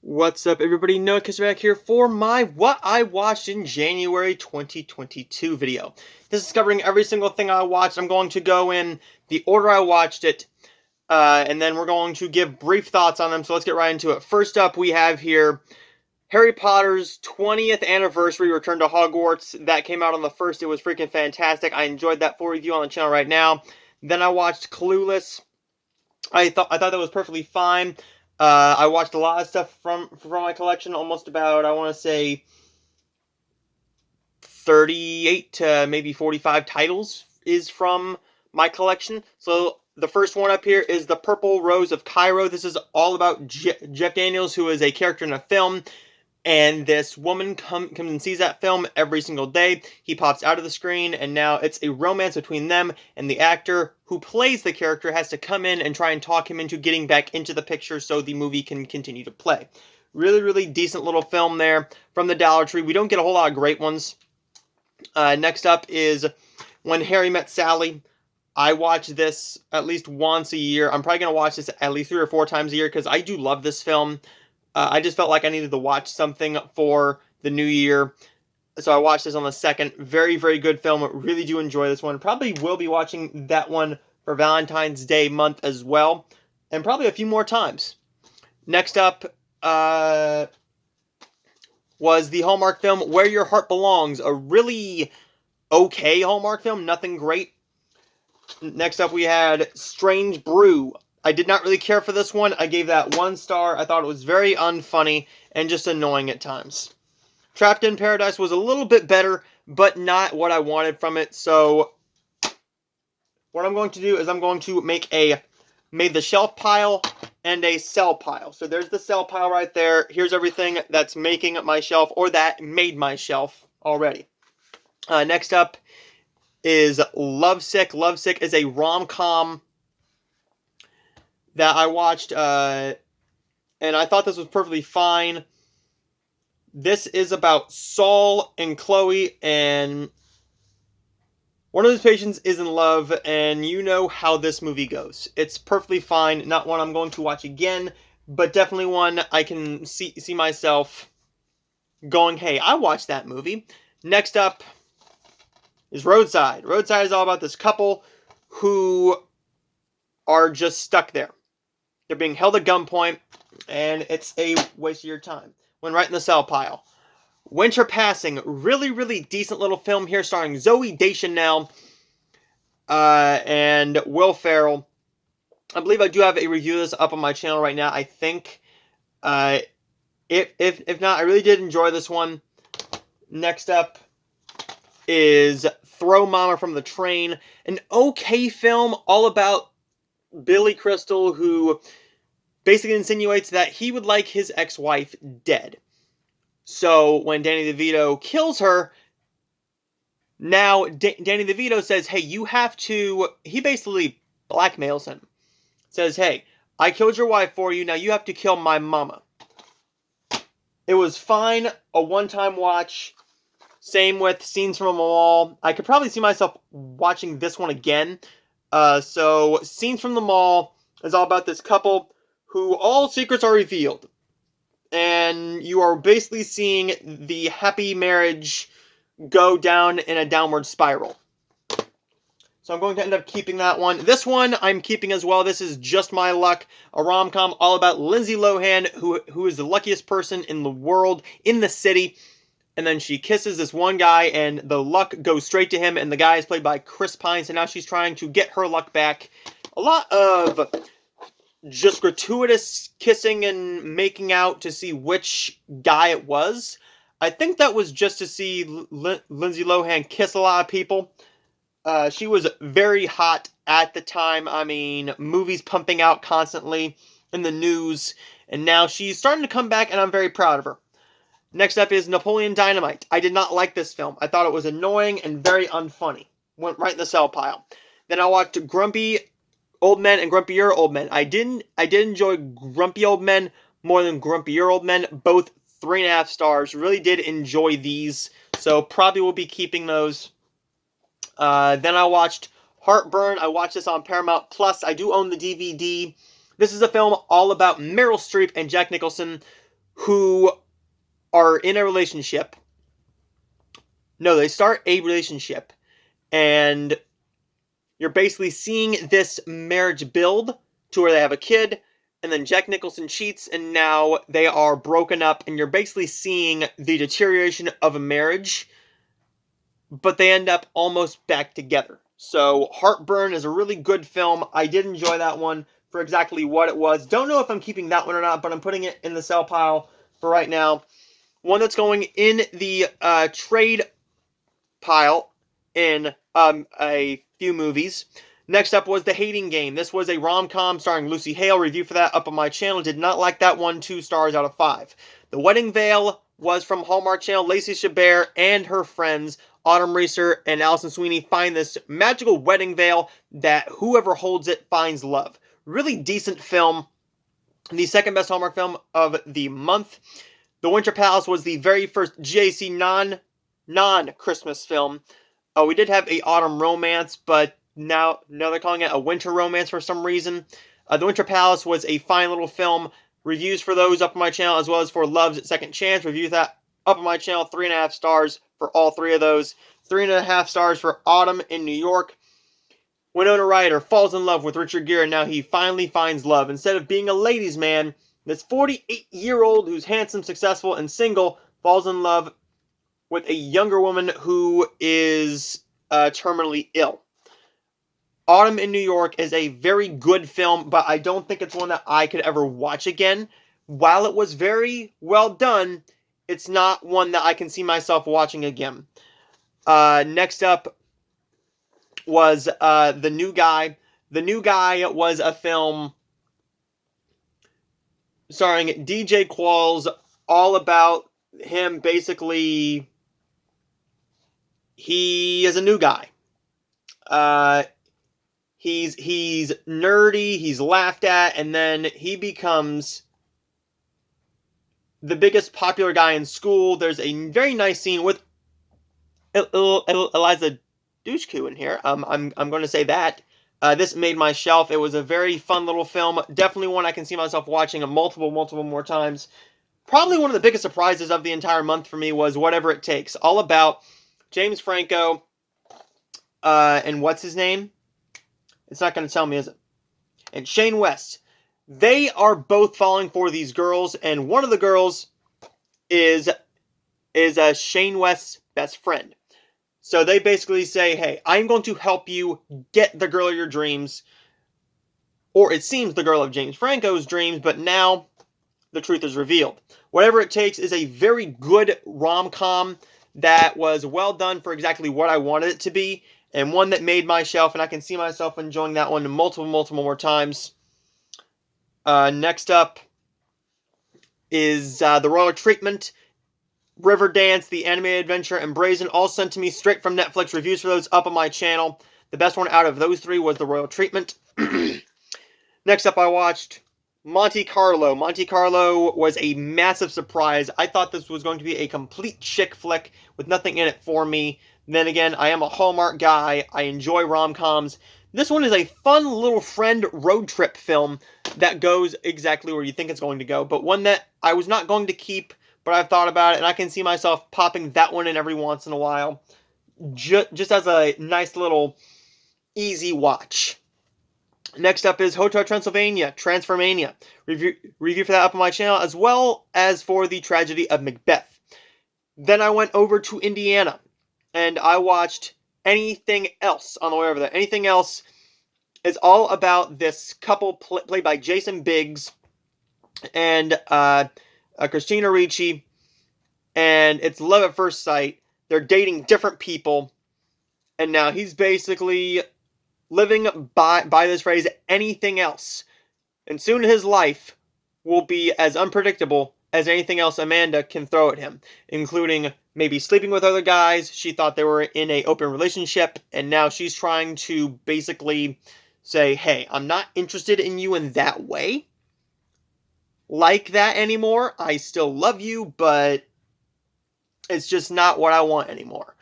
What's up, everybody? Noah back here for my What I Watched in January 2022 video. This is covering every single thing I watched. I'm going to go in the order I watched it, and then we're going to give brief thoughts on them, so let's get right into it. First up, we have here Harry Potter's 20th anniversary Return to Hogwarts. That came out on the 1st. It was freaking fantastic. I enjoyed that full review on the channel right now. Then I watched Clueless. I thought that was perfectly fine. I watched a lot of stuff from my collection, almost about, I want to say, 38 to maybe 45 titles is from my collection. So the first one up here is The Purple Rose of Cairo. This is all about Jeff Daniels, who is a character in a film. And this woman comes and sees that film every single day. He pops out of the screen, and now it's a romance between them, and the actor who plays the character has to come in and try and talk him into getting back into the picture so the movie can continue to play. Really, really decent little film there from the Dollar Tree. We don't get a whole lot of great ones. Next up is When Harry Met Sally. I watch this at least once a year. I'm probably going to watch this at least 3 or 4 times a year because I do love this film. I just felt like I needed to watch something for the new year. So I watched this on the 2nd. Very, very good film. Really do enjoy this one. Probably will be watching that one for Valentine's Day month as well. And probably a few more times. Next up was the Hallmark film Where Your Heart Belongs. A really okay Hallmark film. Nothing great. Next up we had Strange Brew. I did not really care for this one. I gave that 1 star. I thought it was very unfunny and just annoying at times. Trapped in Paradise was a little bit better, but not what I wanted from it. So what I'm going to do is I'm going to make a made the shelf pile and a sell pile. So there's the sell pile right there. Here's everything that's making my shelf or that made my shelf already. Next up is Lovesick. Lovesick is a rom-com that I watched, and I thought this was perfectly fine. This is about Saul and Chloe, and one of his patients is in love, and you know how this movie goes. It's perfectly fine, not one I'm going to watch again, but definitely one I can see myself going, hey, I watched that movie. Next up is Roadside. Roadside is all about this couple who are just stuck there. They're being held at gunpoint, and it's a waste of your time. Went right in the sell pile. Winter Passing. Really, really decent little film here starring Zooey Deschanel and Will Ferrell. I believe I do have a review of this up on my channel right now, I think. If not, I really did enjoy this one. Next up is Throw Mama from the Train. An okay film all about Billy Crystal, who basically insinuates that he would like his ex-wife dead. So when Danny DeVito kills her, now Danny DeVito says, hey, you have to... He basically blackmails him. Says, hey, I killed your wife for you, now you have to kill my mama. It was fine, a one-time watch. Same with Scenes from a Mall. I could probably see myself watching this one again. So Scenes from the Mall is all about this couple who all secrets are revealed. And you are basically seeing the happy marriage go down in a downward spiral. So I'm going to end up keeping that one. This one I'm keeping as well. This is Just My Luck, a rom-com all about Lindsay Lohan, who is the luckiest person in the world, in the city. And then she kisses this one guy, and the luck goes straight to him, and the guy is played by Chris Pine, so now she's trying to get her luck back. A lot of just gratuitous kissing and making out to see which guy it was. I think that was just to see Lindsay Lohan kiss a lot of people. She was very hot at the time. I mean, movies pumping out constantly in the news, and now she's starting to come back, and I'm very proud of her. Next up is Napoleon Dynamite. I did not like this film. I thought it was annoying and very unfunny. Went right in the sell pile. Then I watched Grumpy Old Men and Grumpier Old Men. I did enjoy Grumpy Old Men more than Grumpier Old Men. Both 3.5 stars. Really did enjoy these. So probably will be keeping those. Then I watched Heartburn. I watched this on Paramount Plus. I do own the DVD. This is a film all about Meryl Streep and Jack Nicholson, who are in a relationship. No, they start a relationship, and you're basically seeing this marriage build to where they have a kid, and then Jack Nicholson cheats, and now they are broken up, and you're basically seeing the deterioration of a marriage, but they end up almost back together. So Heartburn is a really good film. I did enjoy that one for exactly what it was. Don't know if I'm keeping that one or not, but I'm putting it in the sell pile for right now. One that's going in the trade pile in a few movies. Next up was The Hating Game. This was a rom-com starring Lucy Hale. Review for that up on my channel. Did not like that one. 2 stars out of 5. The Wedding Veil was from Hallmark Channel. Lacey Chabert and her friends, Autumn Reeser and Allison Sweeney, find this magical wedding veil that whoever holds it finds love. Really decent film. The second best Hallmark film of the month. The Winter Palace was the very first GAC non-Christmas film. We did have a autumn romance, but now they're calling it a winter romance for some reason. The Winter Palace was a fine little film. Reviews for those up on my channel, as well as for Love's Second Chance. Review that up on my channel. 3.5 stars for all 3 of those. 3.5 stars for Autumn in New York. Winona Ryder falls in love with Richard Gere, and now he finally finds love. Instead of being a ladies' man, this 48-year-old who's handsome, successful, and single falls in love with a younger woman who is terminally ill. Autumn in New York is a very good film, but I don't think it's one that I could ever watch again. While it was very well done, it's not one that I can see myself watching again. Next up was The New Guy. The New Guy was a film starring DJ Qualls, all about him basically. He is a new guy. He's nerdy, he's laughed at, and then he becomes the biggest popular guy in school. There's a very nice scene with Eliza Dushku in here. I'm going to say that. This made my shelf. It was a very fun little film. Definitely one I can see myself watching multiple more times. Probably one of the biggest surprises of the entire month for me was Whatever It Takes. All about James Franco and what's his name? It's not going to tell me, is it? And Shane West. They are both falling for these girls, and one of the girls is Shane West's best friend. So they basically say, hey, I'm going to help you get the girl of your dreams. Or it seems the girl of James Franco's dreams, but now the truth is revealed. Whatever It Takes is a very good rom-com that was well done for exactly what I wanted it to be, and one that made my shelf, and I can see myself enjoying that one multiple more times. Next up is The Royal Treatment, Riverdance, The Animated Adventure, and Brazen, all sent to me straight from Netflix. Reviews for those up on my channel. The best one out of those 3 was The Royal Treatment. Next up, I watched Monte Carlo. Monte Carlo was a massive surprise. I thought this was going to be a complete chick flick with nothing in it for me. Then again, I am a Hallmark guy. I enjoy rom-coms. This one is a fun little friend road trip film that goes exactly where you think it's going to go, but one that I was not going to keep, but I've thought about it, and I can see myself popping that one in every once in a while, just as a nice little easy watch. Next up is Hotel Transylvania, Transformania. Review for that up on my channel, as well as for The Tragedy of Macbeth. Then I went over to Indiana, and I watched Anything Else on the way over there. Anything Else is all about this couple played by Jason Biggs and Christina Ricci, and it's love at first sight. They're dating different people, and now he's basically living by this phrase, anything else. And soon his life will be as unpredictable as anything else Amanda can throw at him, including maybe sleeping with other guys. She thought they were in an open relationship, and now she's trying to basically say, hey, I'm not interested in you in that way, like that anymore. I still love you, but it's just not what I want anymore.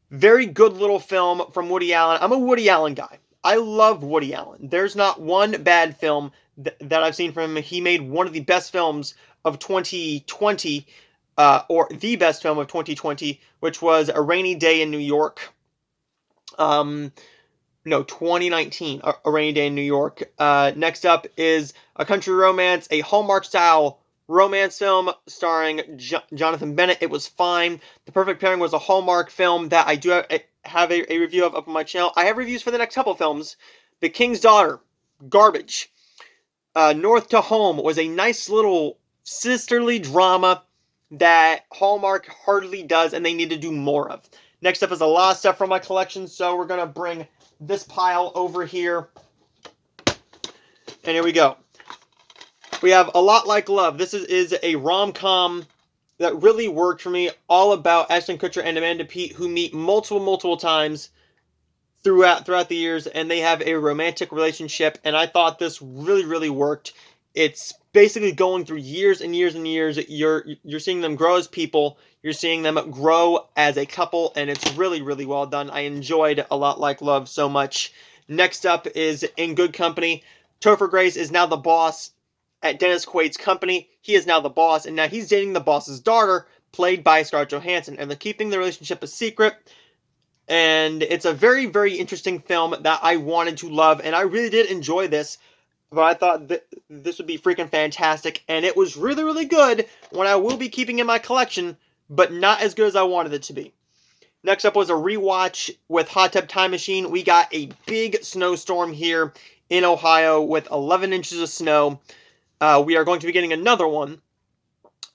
Very good little film from Woody Allen. I'm a Woody Allen guy. I love Woody Allen. There's not one bad film that I've seen from him. He made one of the best films of 2020, or the best film of 2020, which was A Rainy Day in New York. No, 2019, A Rainy Day in New York. Next up is A Country Romance, a Hallmark-style romance film starring Jonathan Bennett. It was fine. The Perfect Pairing was a Hallmark film that I do have a review of up on my channel. I have reviews for the next couple films. The King's Daughter, garbage. North to Home was a nice little sisterly drama that Hallmark hardly does, and they need to do more of. Next up is a lot of stuff from my collection, so we're going to bring this pile over here. And here we go. We have A Lot Like Love. This is a rom-com that really worked for me, all about Ashton Kutcher and Amanda Peet, who meet multiple times throughout the years, and they have a romantic relationship, and I thought this really worked. It's basically going through years and years and years. You're seeing them grow as people, you're seeing them grow as a couple, and it's really well done. I enjoyed A Lot Like Love so much. Next up is In Good Company. Topher Grace is now the boss at Dennis Quaid's company. He is now the boss, and now he's dating the boss's daughter, played by Scarlett Johansson, and they're keeping the relationship a secret. And it's a very interesting film that I wanted to love, and I really did enjoy this. But I thought this would be freaking fantastic, and it was really good, when I will be keeping in my collection, but not as good as I wanted it to be. Next up was a rewatch with Hot Tub Time Machine. We got a big snowstorm here in Ohio with 11 inches of snow. We are going to be getting another one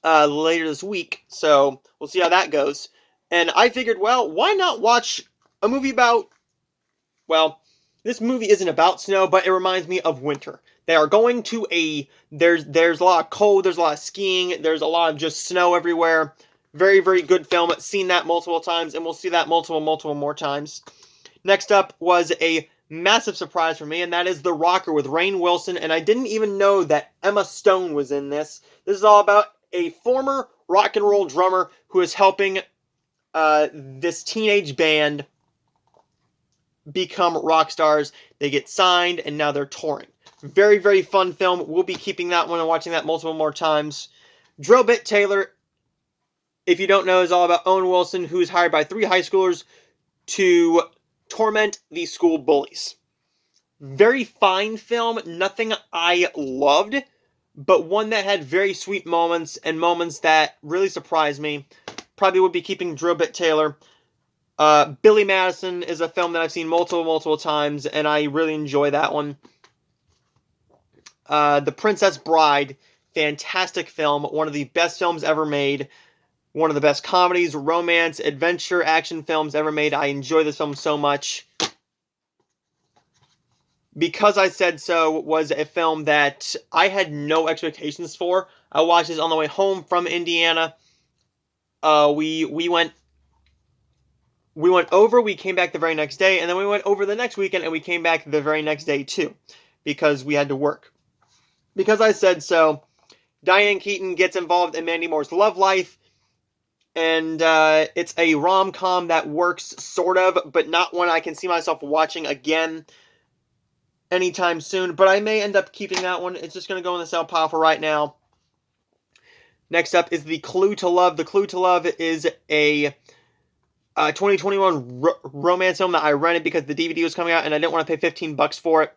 later this week, so we'll see how that goes. And I figured, well, why not watch a movie about, well, this movie isn't about snow, but it reminds me of winter. They are going to there's a lot of cold, there's a lot of skiing, there's a lot of just snow everywhere. Very good film. Seen that multiple times, and we'll see that multiple more times. Next up was a massive surprise for me, and that is The Rocker with Rainn Wilson, and I didn't even know that Emma Stone was in this. This is all about a former rock and roll drummer who is helping this teenage band become rock stars. They get signed, and now they're touring. Very fun film. We'll be keeping that one and watching that multiple more times. Drillbit Taylor, if you don't know, is all about Owen Wilson, who is hired by 3 high schoolers to torment the school bullies. Very fine film. Nothing I loved, but one that had very sweet moments and moments that really surprised me. Probably would be keeping Drillbit Taylor. Billy Madison is a film that I've seen multiple times, and I really enjoy that one. The Princess Bride, fantastic film, one of the best films ever made, one of the best comedies, romance, adventure, action films ever made. I enjoy this film so much. Because I Said So was a film that I had no expectations for. I watched this on the way home from Indiana. We went over, we came back the very next day, and then we went over the next weekend, and we came back the very next day too, because we had to work. Because I Said So, Diane Keaton gets involved in Mandy Moore's love life, and it's a rom-com that works, sort of, but not one I can see myself watching again anytime soon, but I may end up keeping that one. It's just going to go in the sale pile for right now. Next up is The Clue to Love. The Clue to Love is a 2021 romance film that I rented because the DVD was coming out and I didn't want to pay $15 for it.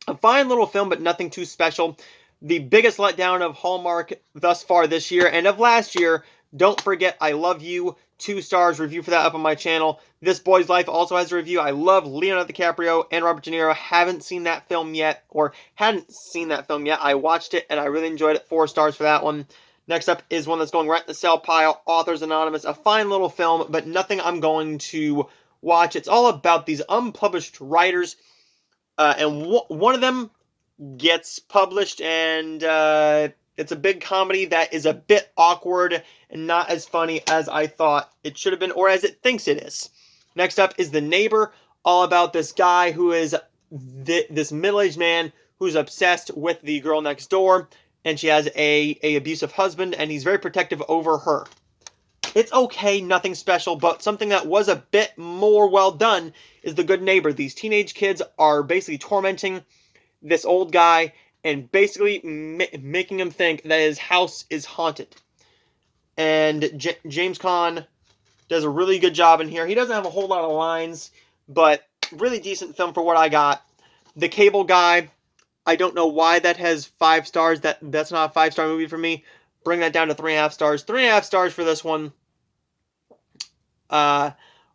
A fine little film, but nothing too special. The biggest letdown of Hallmark thus far this year and of last year. Don't forget I Love You, 2 stars, review for that up on my channel. This Boy's Life also has a review. I love Leonardo DiCaprio and Robert De Niro. Hadn't seen that film yet. I watched it and I really enjoyed it. 4 stars for that one. Next up is one that's going right in the sale pile, Authors Anonymous. A fine little film, but nothing I'm going to watch. It's all about these unpublished writers, and one of them gets published, and it's a big comedy that is a bit awkward and not as funny as I thought it should have been, or as it thinks it is. Next up is The Neighbor, all about this guy who is this middle-aged man who's obsessed with the girl next door, and she has a abusive husband, and he's very protective over her. It's okay, nothing special, but something that was a bit more well done is The Good Neighbor. These teenage kids are basically tormenting this old guy, and basically making him think that his house is haunted. And James Caan does a really good job in here. He doesn't have a whole lot of lines, but really decent film for what I got. The Cable Guy, I don't know why that has 5 stars. That's not a 5-star movie for me. Bring that down to 3.5 stars. 3.5 stars for this one.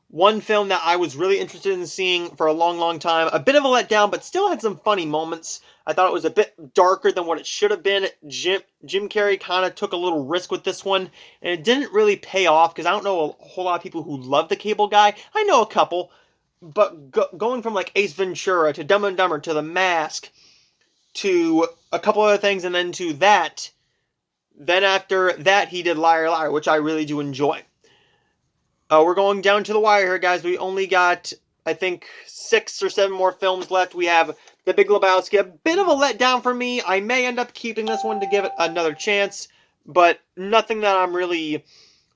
One film that I was really interested in seeing for a long, long time. A bit of a letdown, but still had some funny moments. I thought it was a bit darker than what it should have been. Jim Carrey kind of took a little risk with this one, and it didn't really pay off, because I don't know a whole lot of people who love The Cable Guy. I know a couple, but going from like Ace Ventura to Dumb and Dumber to The Mask to a couple other things, and then to that. Then after that, he did Liar Liar, which I really do enjoy. We're going down to the wire here, guys. We only got, I think, 6 or 7 more films left. We have The Big Lebowski. A bit of a letdown for me. I may end up keeping this one to give it another chance, but nothing that I'm really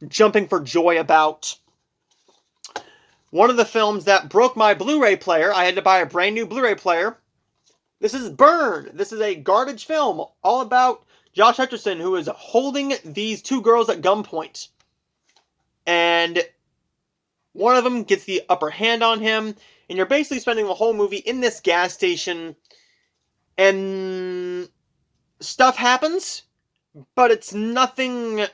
jumping for joy about. One of the films that broke my Blu-ray player, I had to buy a brand new Blu-ray player. This is Burn. This is a garbage film all about Josh Hutcherson, who is holding these 2 girls at gunpoint. And one of them gets the upper hand on him, and you're basically spending the whole movie in this gas station, and stuff happens, but it's nothing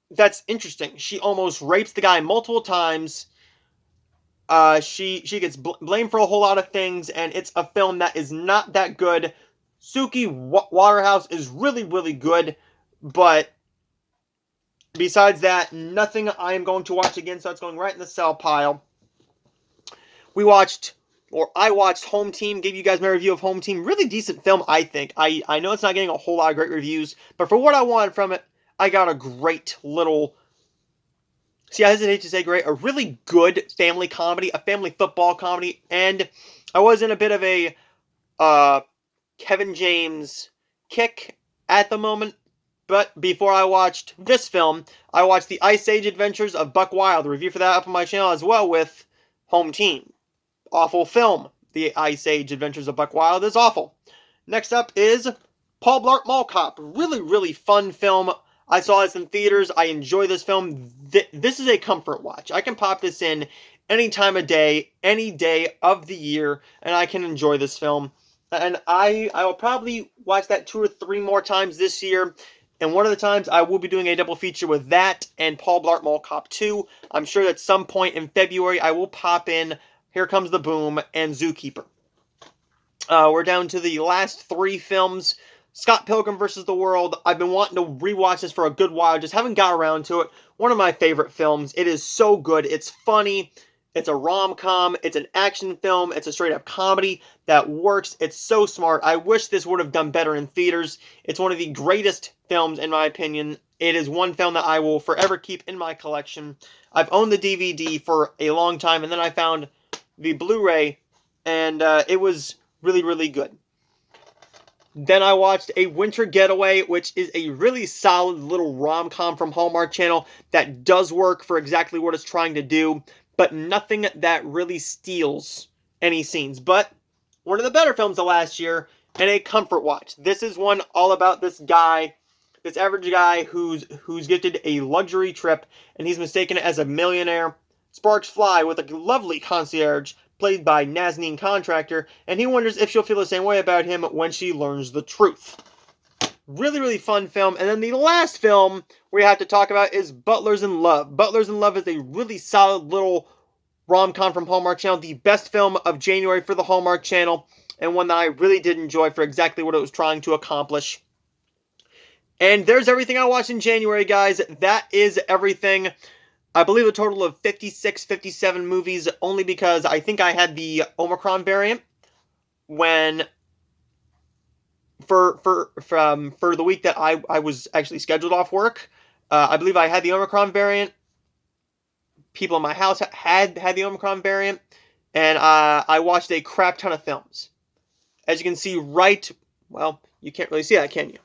that's interesting. She almost rapes the guy multiple times. She gets blamed for a whole lot of things, and it's a film that is not that good. Suki Waterhouse is really, really good, but besides that, nothing I am going to watch again, so it's going right in the sell pile. I watched Home Team, gave you guys my review of Home Team. Really decent film, I think. I know it's not getting a whole lot of great reviews, but for what I wanted from it, I got a great little... See, I hesitate to say great. A really good family comedy, a family football comedy, and I was in a bit of a Kevin James kick at the moment. But before I watched this film, I watched The Ice Age Adventures of Buck Wild. A review for that up on my channel as well with Home Team. Awful film. The Ice Age Adventures of Buck Wild is awful. Next up is Paul Blart Mall Cop. Really, really fun film. I saw this in theaters. I enjoy this film. This is a comfort watch. I can pop this in any time of day, any day of the year, and I can enjoy this film. And I will probably watch that 2 or 3 more times this year. And one of the times I will be doing a double feature with that and Paul Blart Mall Cop 2. I'm sure at some point in February I will pop in Here Comes the Boom and Zookeeper. We're down to the last 3 films. Scott Pilgrim vs. the World. I've been wanting to rewatch this for a good while. Just haven't got around to it. One of my favorite films. It is so good. It's funny. It's a rom-com. It's an action film. It's a straight-up comedy that works. It's so smart. I wish this would have done better in theaters. It's one of the greatest films, in my opinion. It is one film that I will forever keep in my collection. I've owned the DVD for a long time, and then I found the Blu-ray, and it was really, really good. Then I watched A Winter Getaway, which is a really solid little rom-com from Hallmark Channel that does work for exactly what it's trying to do, but nothing that really steals any scenes. But one of the better films of last year, and a comfort watch. This is one all about this guy, this average guy who's gifted a luxury trip, and he's mistaken as a millionaire. Sparks fly with a lovely concierge, played by Nazneen Contractor, and he wonders if she'll feel the same way about him when she learns the truth. Really, really fun film. And then the last film we have to talk about is Butlers in Love. Butlers in Love is a really solid little rom-com from Hallmark Channel. The best film of January for the Hallmark Channel, and one that I really did enjoy for exactly what it was trying to accomplish. And there's everything I watched in January, guys. That is everything. I believe a total of 56, 57 movies, only because I think I had the Omicron variant when... For the week that I was actually scheduled off work. I believe I had the Omicron variant. People in my house had the Omicron variant. And I watched a crap ton of films. As you can see well, you can't really see that, can you?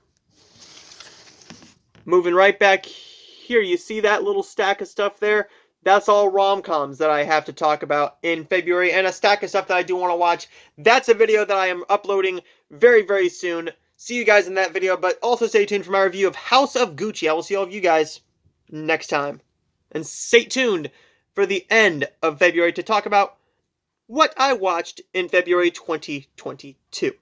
Moving right back here, you see that little stack of stuff there? That's all rom-coms that I have to talk about in February, and a stack of stuff that I do want to watch. That's a video that I am uploading very, very soon. see you guys in that video, but also stay tuned for my review of House of Gucci. I will see all of you guys next time. And stay tuned for the end of February to talk about what I watched in February 2022.